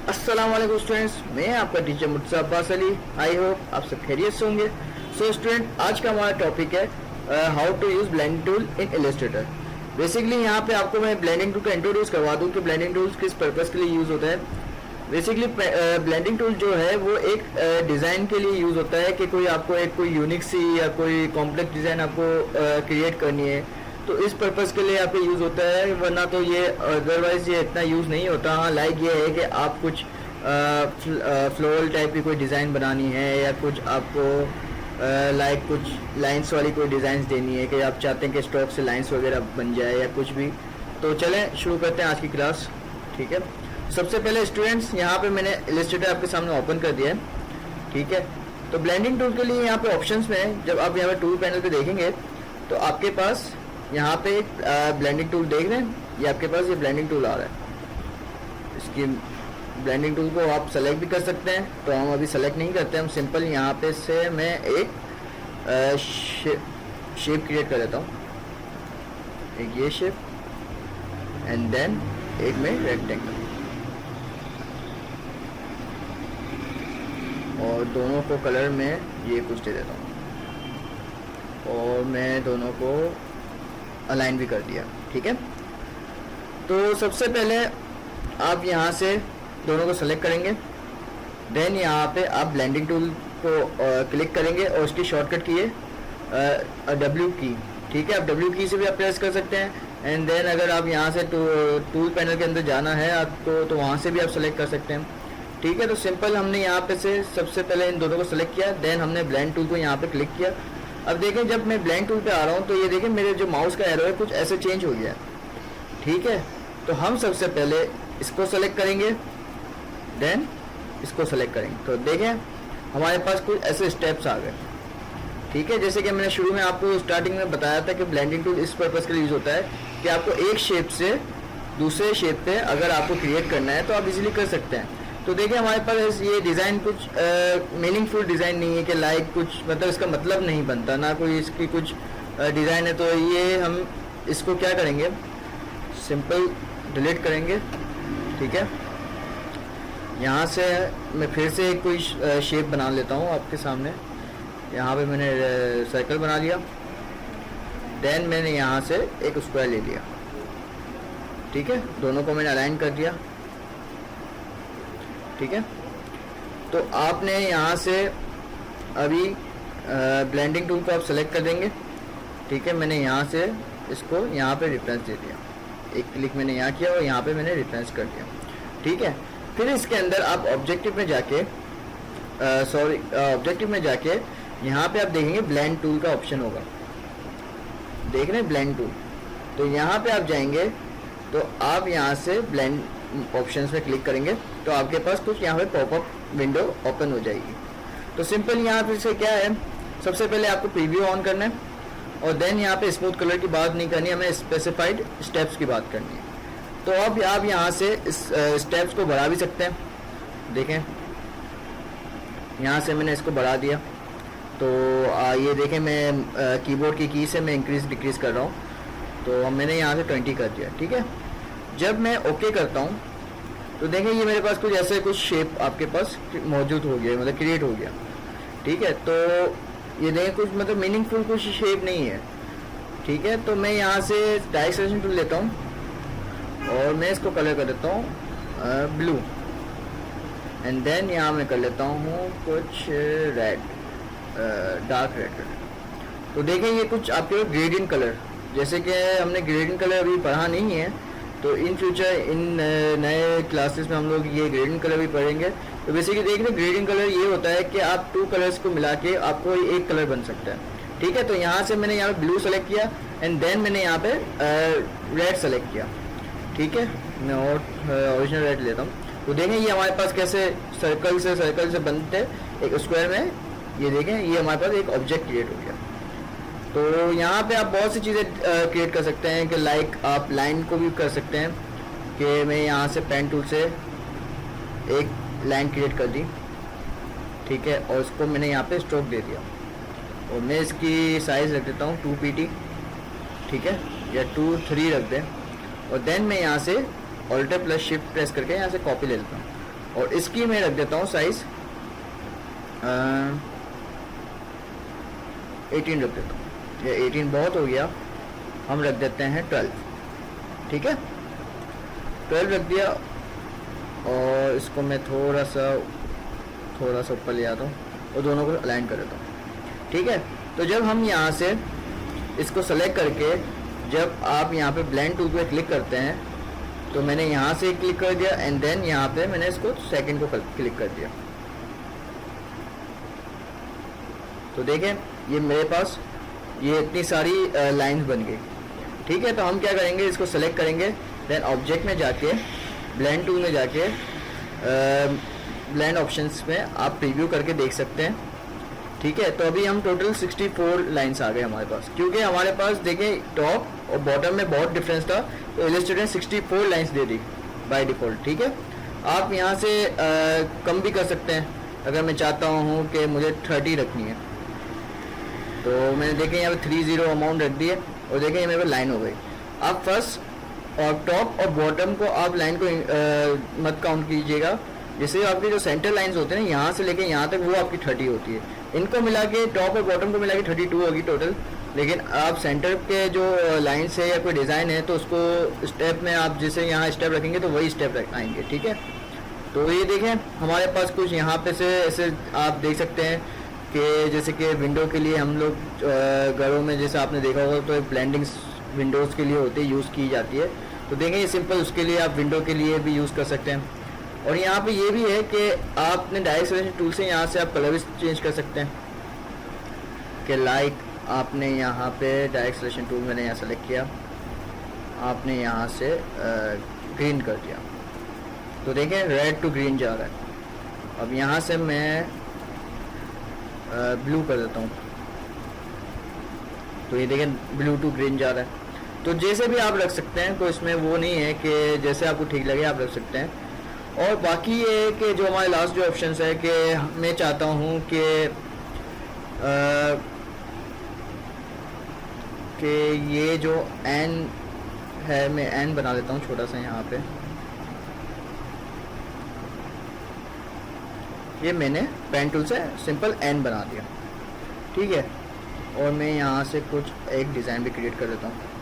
अस्सलाम वालेकुम स्टूडेंट्स, मैं आपका teacher Murtaza Abbas Ali. I hope आप सब खैरियत से होंगे। सो स्टूडेंट, आज का हमारा टॉपिक है how to use blending tool in Illustrator. Basically यहाँ पे आपको मैं ब्लेंडिंग टूल का इंट्रोड्यूस करवा दूँ कि ब्लेंडिंग टूल्स किस पर्पज़ के लिए यूज़ होता है। बेसिकली ब्लेंडिंग टूल जो है वो एक डिज़ाइन के लिए यूज़ होता है कि कोई आपको एक कोई यूनिक सी या कोई कॉम्प्लेक्स डिज़ाइन आपको क्रिएट करनी है, तो इस पर्पज़ के लिए आपको यूज़ होता है, वरना तो ये अदरवाइज़ ये इतना यूज़ नहीं होता। हाँ, लाइक ये है कि आप कुछ फ्लोरल टाइप की कोई डिज़ाइन बनानी है या कुछ आपको लाइक कुछ लाइंस वाली कोई डिज़ाइंस देनी है कि आप चाहते हैं कि स्टॉक से लाइंस वगैरह बन जाए या कुछ भी। तो चलें शुरू करते हैं आज की क्लास। ठीक है, सबसे पहले स्टूडेंट्स यहाँ पे मैंने इलस्ट्रेटर आपके सामने ओपन कर दिया है। ठीक है, तो ब्लेंडिंग टूल के लिए यहाँ पे ऑप्शंस में जब आप यहाँ पे टूल पैनल पे देखेंगे तो आपके पास यहाँ पे एक ब्लेंडिंग टूल देख रहे हैं, ये आपके पास ये ब्लेंडिंग टूल आ रहा है। इसकी ब्लेंडिंग टूल को आप सेलेक्ट भी कर सकते हैं, तो हम अभी सेलेक्ट नहीं करते, हम सिंपल यहाँ पे से मैं एक शेप क्रिएट कर लेता हूँ, एक ये शेप एंड देन एक में रेक्टेंगल, और दोनों को कलर में ये कुछ दे देता हूँ और मैं दोनों को अलाइन भी कर दिया। ठीक है, तो सबसे पहले आप यहाँ से दोनों को सेलेक्ट करेंगे, देन यहाँ पे आप ब्लेंडिंग टूल को क्लिक करेंगे और उसकी शॉर्टकट की है W की। ठीक है, आप W की से भी आप प्रेस कर सकते हैं एंड देन अगर आप यहाँ से टूल पैनल के अंदर जाना है आपको तो वहाँ से भी आप सेलेक्ट कर सकते हैं। ठीक है, तो सिंपल हमने यहाँ पे से सबसे पहले इन दोनों को सेलेक्ट किया, देन हमने ब्लेंड टूल को यहाँ पे क्लिक किया। अब देखें जब मैं ब्लेंड टूल पे आ रहा हूँ तो ये देखें मेरे जो माउस का एरो है कुछ ऐसे चेंज हो गया है। ठीक है, तो हम सबसे पहले इसको सेलेक्ट करेंगे, देन इसको सेलेक्ट करेंगे, तो देखें हमारे पास कुछ ऐसे स्टेप्स आ गए। ठीक है, जैसे कि मैंने शुरू में आपको स्टार्टिंग में बताया था कि ब्लेंडिंग टूल इस पर्पज़ के लिए यूज़ होता है कि आपको एक शेप से दूसरे शेप पे अगर आपको क्रिएट करना है तो आप इजीली कर सकते हैं। तो देखिए हमारे पास ये डिज़ाइन कुछ मीनिंगफुल डिज़ाइन नहीं है कि लाइक कुछ मतलब इसका मतलब नहीं बनता, ना कोई इसकी कुछ डिज़ाइन है। तो ये हम इसको क्या करेंगे, सिंपल डिलीट करेंगे। ठीक है, यहाँ से मैं फिर से कोई शेप बना लेता हूँ आपके सामने। यहाँ पे मैंने सर्कल बना लिया, देन मैंने यहाँ से एक स्क्वायर ले लिया। ठीक है, दोनों को मैंने अलाइन कर दिया। ठीक है, तो आपने यहाँ से अभी ब्लेंडिंग टूल को आप सेलेक्ट कर देंगे। ठीक है, मैंने यहाँ से इसको यहाँ पे रेफरेंस दे दिया, एक क्लिक मैंने यहाँ किया और यहाँ पे मैंने रेफरेंस कर दिया। ठीक है, फिर इसके अंदर आप ऑब्जेक्टिव में जाके ऑब्जेक्टिव में जाके यहाँ पे आप देखेंगे ब्लेंड टूल का ऑप्शन होगा, देख रहे हैं ब्लेंड टूल। तो यहाँ पे आप जाएंगे तो आप यहाँ से ब्लेंड ऑप्शंस पे क्लिक करेंगे तो आपके पास कुछ यहाँ पे पॉपअप विंडो ओपन हो जाएगी। तो सिंपल यहाँ पे से क्या है, सबसे पहले आपको प्रीव्यू ऑन करना है और देन यहाँ पे स्मूथ कलर की बात नहीं करनी है, हमें स्पेसिफाइड स्टेप्स की बात करनी है। तो अब आप यहाँ से इस स्टेप्स को बढ़ा भी सकते हैं। देखें यहाँ से मैंने इसको बढ़ा दिया, तो ये देखें मैं कीबोर्ड की की से मैं इंक्रीज डिक्रीज कर रहा हूँ, तो मैंने यहाँ से 20 कर दिया। ठीक है, जब मैं ओके करता हूँ तो देखें ये मेरे पास कुछ ऐसे कुछ शेप आपके पास मौजूद हो गया, मतलब क्रिएट हो गया। ठीक है, तो ये देखें कुछ मतलब मीनिंगफुल कुछ शेप नहीं है। ठीक है, तो मैं यहाँ से डायरेक्ट सिलेक्शन टूल लेता हूँ और मैं इसको कलर कर देता हूँ ब्लू एंड देन यहाँ मैं कर लेता हूँ कुछ रेड, डार्क रेड कलर। तो देखें ये कुछ आपके ग्रेडियंट कलर, जैसे कि हमने ग्रेडियंट कलर अभी पढ़ा नहीं है, तो इन फ्यूचर इन नए क्लासेस में हम लोग ये ग्रेडियंट कलर भी पढ़ेंगे। तो बेसिकली देख रहे हैं ग्रेडियंट कलर ये होता है कि आप 2 कलर्स को मिला के आपको एक कलर बन सकता है। ठीक है, तो यहाँ से मैंने यहाँ पे ब्लू सेलेक्ट किया एंड देन मैंने यहाँ पे रेड सेलेक्ट किया। ठीक है, मैं और ओरिजिनल रेड लेता हूँ। तो देखें ये हमारे पास कैसे सर्कल से बनते एक स्क्वायर में, ये देखें ये हमारे पास एक ऑब्जेक्ट क्रिएट हो गया। तो यहाँ पे आप बहुत सी चीज़ें क्रिएट कर सकते हैं कि लाइक आप लाइन को भी कर सकते हैं कि मैं यहाँ से पेन टूल से एक लाइन क्रिएट कर दी। ठीक है, और इसको मैंने यहाँ पे स्ट्रोक दे दिया और मैं इसकी साइज़ रख देता हूँ 2 pt। ठीक है, या 2-3 रख दें और देन मैं यहाँ से ऑल्टर प्लस शिफ्ट प्रेस करके यहाँ से कॉपी ले लेता हूँ। और इसकी मैं रख देता हूँ साइज 18 रख देता हूँ। ये 18 बहुत हो गया, हम रख देते हैं 12। ठीक है, 12 रख दिया और इसको मैं थोड़ा सा ऊपर ले आता हूँ और दोनों को अलाइन कर देता हूँ। ठीक है, तो जब हम यहाँ से इसको सेलेक्ट करके जब आप यहाँ पे ब्लेंड टूल पे क्लिक करते हैं, तो मैंने यहाँ से क्लिक कर दिया एंड देन यहाँ पे मैंने इसको सेकंड को क्लिक कर दिया। तो देखें ये मेरे पास ये इतनी सारी लाइंस बन गई। ठीक है, तो हम क्या करेंगे, इसको सेलेक्ट करेंगे, देन ऑब्जेक्ट में जाके ब्लेंड टूल में जाके ब्लेंड ऑप्शंस में आप प्रीव्यू करके देख सकते हैं। ठीक है, तो अभी हम टोटल 64 लाइंस आ गए हमारे पास, क्योंकि हमारे पास देखें टॉप और बॉटम में बहुत डिफरेंस था, तो इलस्ट्रेटर ने 64 lines they the by default. ठीक है, आप यहाँ से कम भी कर सकते हैं, अगर मैं चाहता हूँ कि मुझे 30 रखनी है, तो मैंने देखें यहाँ पे 30 अमाउंट रख दिए और देखें ये मेरे पे लाइन हो गई। आप फर्स्ट और टॉप और बॉटम को आप लाइन को मत काउंट कीजिएगा, जैसे आपके जो सेंटर लाइंस होते हैं ना, यहाँ से लेके यहाँ तक वो आपकी 30 होती है। इनको मिला के टॉप और बॉटम को मिला के 32 होगी टोटल। लेकिन आप सेंटर के जो लाइन्स है या कोई डिज़ाइन है तो उसको स्टेप में आप जैसे यहाँ स्टेप रखेंगे तो वही स्टेप आएंगे। ठीक है, तो ये देखें हमारे पास कुछ यहाँ पे से ऐसे आप देख सकते हैं कि जैसे कि विंडो के लिए हम लोग घरों में जैसे आपने देखा होगा तो ब्लेंडिंग विंडोज़ के लिए होती है, यूज़ की जाती है। तो देखें ये सिंपल उसके लिए आप विंडो के लिए भी यूज़ कर सकते हैं। और यहाँ पे ये भी है कि आपने डायरेक्ट सिलेक्शन टूल से यहाँ से आप कलर भी चेंज कर सकते हैं, कि लाइक आपने यहाँ पे डायरेक्ट सिलेक्शन टूल मैंने यहाँ सेलेक्ट किया, आपने यहाँ से ग्रीन कर दिया, तो देखें रेड टू ग्रीन जा रहा है। अब यहाँ से मैं ब्लू कर देता हूँ, तो ये देखें ब्लू टू ग्रीन जा रहा है। तो जैसे भी आप रख सकते हैं, तो इसमें वो नहीं है कि जैसे आपको ठीक लगे आप रख सकते हैं। और बाकी ये कि जो हमारे लास्ट जो ऑप्शंस है कि मैं चाहता हूँ कि ये जो एन है, मैं एन बना देता हूँ छोटा सा यहाँ पे। ये मैंने पेन टूल से सिंपल एन बना दिया। ठीक है, और मैं यहाँ से कुछ एक डिज़ाइन भी क्रिएट कर देता हूँ।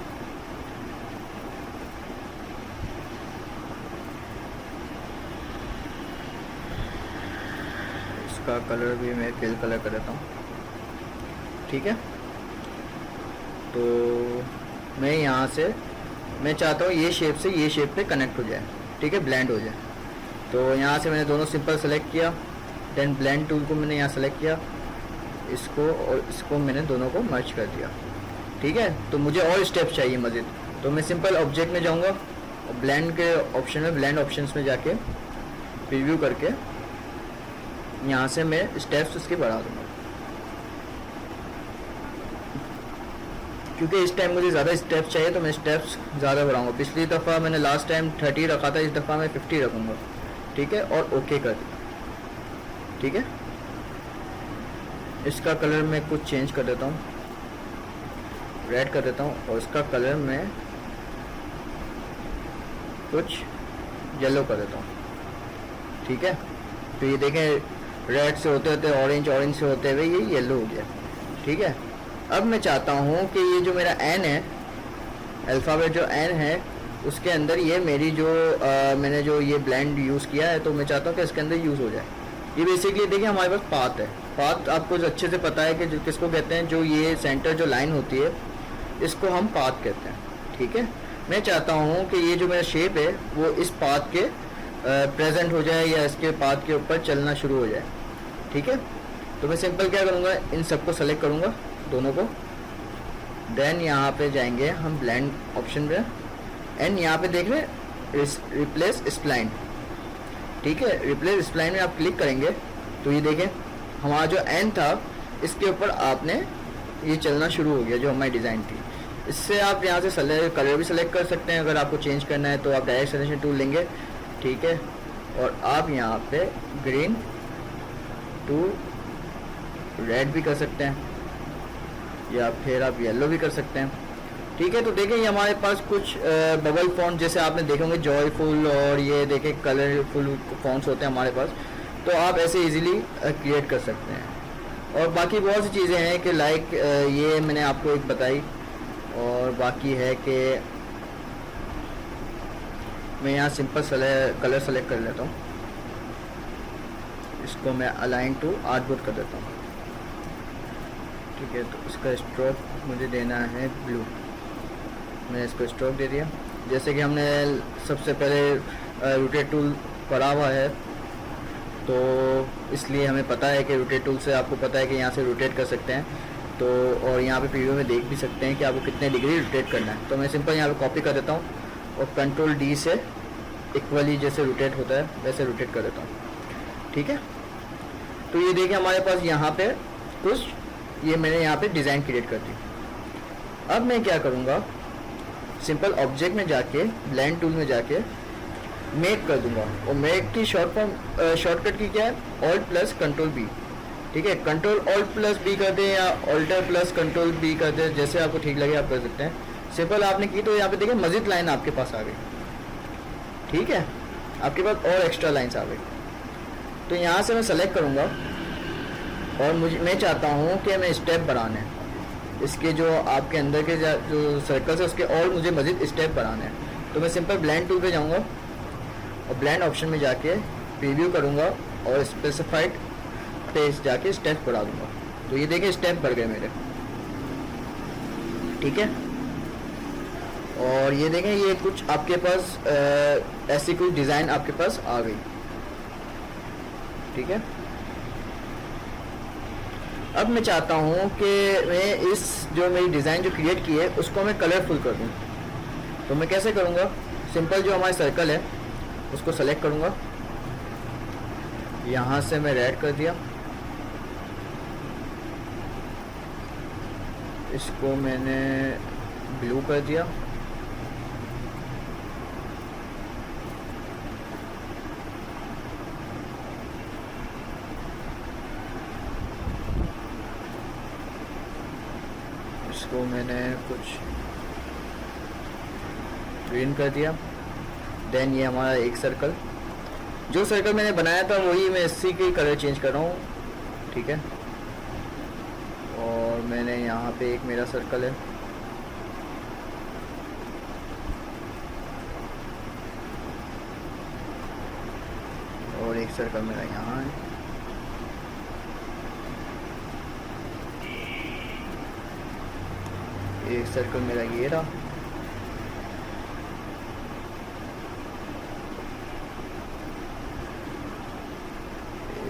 इसका कलर भी मैं फिल कलर कर देता हूँ। ठीक है, तो मैं यहाँ से मैं चाहता हूँ ये शेप से ये शेप पे कनेक्ट हो जाए। ठीक है, ब्लेंड हो जाए। तो यहाँ से मैंने दोनों सिंपल सेलेक्ट किया, देन ब्लेंड टूल को मैंने यहाँ सेलेक्ट किया, इसको और इसको मैंने दोनों को मर्ज कर दिया। ठीक है, तो मुझे और स्टेप्स चाहिए मज़ीद, तो मैं सिंपल ऑब्जेक्ट में जाऊँगा और ब्लेंड के ऑप्शन में ब्लेंड ऑप्शंस में जाके प्रीव्यू करके यहाँ से मैं स्टेप्स इसके बढ़ा दूँगा, क्योंकि इस टाइम मुझे ज़्यादा स्टेप्स चाहिए तो मैं स्टेप्स ज़्यादा बढ़ाऊँगा। पिछली दफ़ा मैंने लास्ट टाइम 30 रखा था, इस दफ़ा मैं 50 रखूँगा। ठीक है, और ओके कर दिया। ठीक है, इसका कलर मैं कुछ चेंज कर देता हूँ, रेड कर देता हूँ, और इसका कलर मैं कुछ येलो कर देता हूँ। ठीक है, तो ये देखें रेड से होते होते ऑरेंज, ऑरेंज से होते हुए ये येलो हो गया। ठीक है, अब मैं चाहता हूँ कि ये जो मेरा एन है, अल्फ़ाबेट जो एन है, उसके अंदर ये मेरी जो मैंने जो ये ब्लेंड यूज़ किया है, तो मैं चाहता हूँ कि इसके अंदर यूज़ हो जाए। ये बेसिकली देखिए हमारे पास पाथ है। पाथ आपको अच्छे से पता है कि किसको कहते हैं, जो ये सेंटर जो लाइन होती है इसको हम पाथ कहते हैं। ठीक है, मैं चाहता हूँ कि ये जो मेरा शेप है वो इस पाथ के प्रेजेंट हो जाए या इसके पाथ के ऊपर चलना शुरू हो जाए। ठीक है, तो मैं सिंपल क्या करूँगा, इन सबको सेलेक्ट करूँगा दोनों को, देन यहाँ पे जाएंगे हम ब्लेंड ऑप्शन पे एंड यहाँ पे देख रहे हैं रिप्लेस स्प्लाइन। ठीक है, रिप्लेस स्प्लाइन में आप क्लिक करेंगे तो ये देखें हमारा जो एन था इसके ऊपर आपने ये चलना शुरू हो गया जो हमारी डिज़ाइन थी। इससे आप यहाँ से कलर भी सेलेक्ट कर सकते हैं, अगर आपको चेंज करना है तो आप डायरेक्ट सिलेक्शन टूल लेंगे। ठीक है, और आप यहाँ पे ग्रीन टू रेड भी कर सकते हैं, या फिर आप येलो भी कर सकते हैं। ठीक है। तो देखें ये हमारे पास कुछ बबल फॉन्ट जैसे आपने देखे होंगे, जॉयफुल, और ये देखें कलरफुल फॉन्ट्स होते हैं हमारे पास, तो आप ऐसे इजीली क्रिएट कर सकते हैं। और बाकी बहुत सी चीज़ें हैं कि लाइक ये मैंने आपको एक बताई, और बाकी है कि मैं यहाँ सिंपल कलर सेलेक्ट कर लेता हूँ, इसको मैं अलाइन टू आर्टबोर्ड कर देता हूँ। ठीक है, तो इसका स्ट्रोक मुझे देना है ब्लू, मैंने इसको स्ट्रोक दे दिया। जैसे कि हमने सबसे पहले रोटेट टूल पढ़ा हुआ है, तो इसलिए हमें पता है कि रोटेट टूल से आपको पता है कि यहाँ से रोटेट कर सकते हैं। तो और यहाँ पे प्रीव्यू में देख भी सकते हैं कि आपको कितने डिग्री रोटेट करना है। तो मैं सिंपल यहाँ पे कॉपी कर देता हूँ और कंट्रोल डी से इक्वली जैसे रोटेट होता है वैसे रोटेट कर देता हूँ। ठीक है, तो ये देखिए हमारे पास यहाँ पे कुछ ये मैंने यहाँ पे डिज़ाइन क्रिएट कर दी। अब मैं क्या करूँगा, सिंपल ऑब्जेक्ट में जाके ब्लेंड टूल में जाके मेक कर दूंगा, और मेक की शॉर्टकट की क्या है, ऑल्ट प्लस कंट्रोल बी। ठीक है, कंट्रोल ऑल्ट प्लस बी कर दें या ऑल्टर प्लस कंट्रोल बी कर दें, जैसे आपको ठीक लगे आप कर सकते हैं। सिंपल आपने की तो यहाँ पे देखिए मजीद लाइन आपके पास आ गई। ठीक है, आपके पास और एक्स्ट्रा लाइन्स आ गई। तो यहाँ से मैं सेलेक्ट करूँगा और मैं चाहता हूँ कि मैं स्टेप बढ़ाने इसके जो आपके अंदर के जो सर्कल्स है उसके और मुझे मजीद स्टेप बढ़ाने हैं। तो मैं सिंपल ब्लेंड टूल पे जाऊँगा और ब्लेंड ऑप्शन में जाके प्रीव्यू करूँगा और स्पेसिफाइड पे जाके स्टेप बढ़ा दूँगा। तो ये देखिए स्टेप बढ़ गए मेरे। ठीक है, और ये देखें ये कुछ आपके पास ऐसी कुछ डिज़ाइन आपके पास आ गई। ठीक है, अब मैं चाहता हूँ कि मैं इस जो मेरी डिज़ाइन जो क्रिएट की है उसको मैं कलरफुल कर दूँ। तो मैं कैसे करूँगा, सिंपल जो हमारा सर्कल है उसको सेलेक्ट करूँगा, यहाँ से मैं रेड कर दिया, इसको मैंने ब्लू कर दिया, इसको मैंने कुछ ग्रीन कर दिया। देन ये हमारा एक सर्कल, जो सर्कल मैंने बनाया था वही मैं इसी के कलर चेंज कर रहा हूँ। ठीक है, और मैंने यहाँ पे एक मेरा सर्कल है, और एक सर्कल मेरा यहाँ है। एक सर्कल मेरा ये रहा,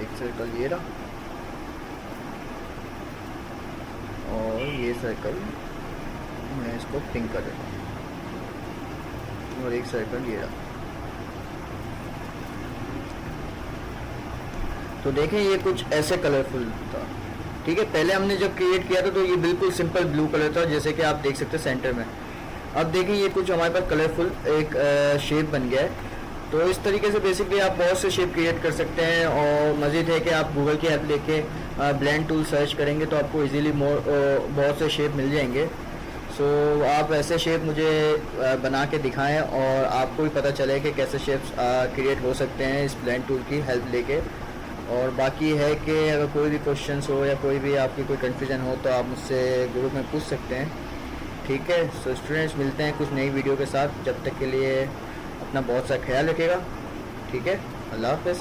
एक सर्कल ये रहा, और ये सर्कल मैं इसको पिंक कर देता हूँ, और एक सर्कल ये रहा। तो देखें ये कुछ ऐसे कलरफुल था। ठीक है, पहले हमने जब क्रिएट किया था तो ये बिल्कुल सिंपल ब्लू कलर था, जैसे कि आप देख सकते हैं सेंटर में। अब देखिए ये कुछ हमारे पास कलरफुल एक शेप बन गया है। तो इस तरीके से बेसिकली आप बहुत से शेप क्रिएट कर सकते हैं। और मज़ीद है कि आप गूगल की हेल्प लेके ब्लेंड टूल सर्च करेंगे तो आपको इजीली बहुत से शेप मिल जाएंगे। सो आप ऐसे शेप मुझे बना के दिखाएं और आपको भी पता चले कि कैसे शेप्स क्रिएट हो सकते हैं इस ब्लेंड टूल की हेल्प लेके। और बाकी है कि अगर कोई भी क्वेश्चंस हो या कोई भी आपकी कोई कन्फ्यूजन हो तो आप मुझसे ग्रुप में पूछ सकते हैं। ठीक है, सो स्टूडेंट्स मिलते हैं कुछ नई वीडियो के साथ। जब तक के लिए अपना बहुत सा ख्याल रखिएगा। ठीक है, अल्लाह हाफ़िज़।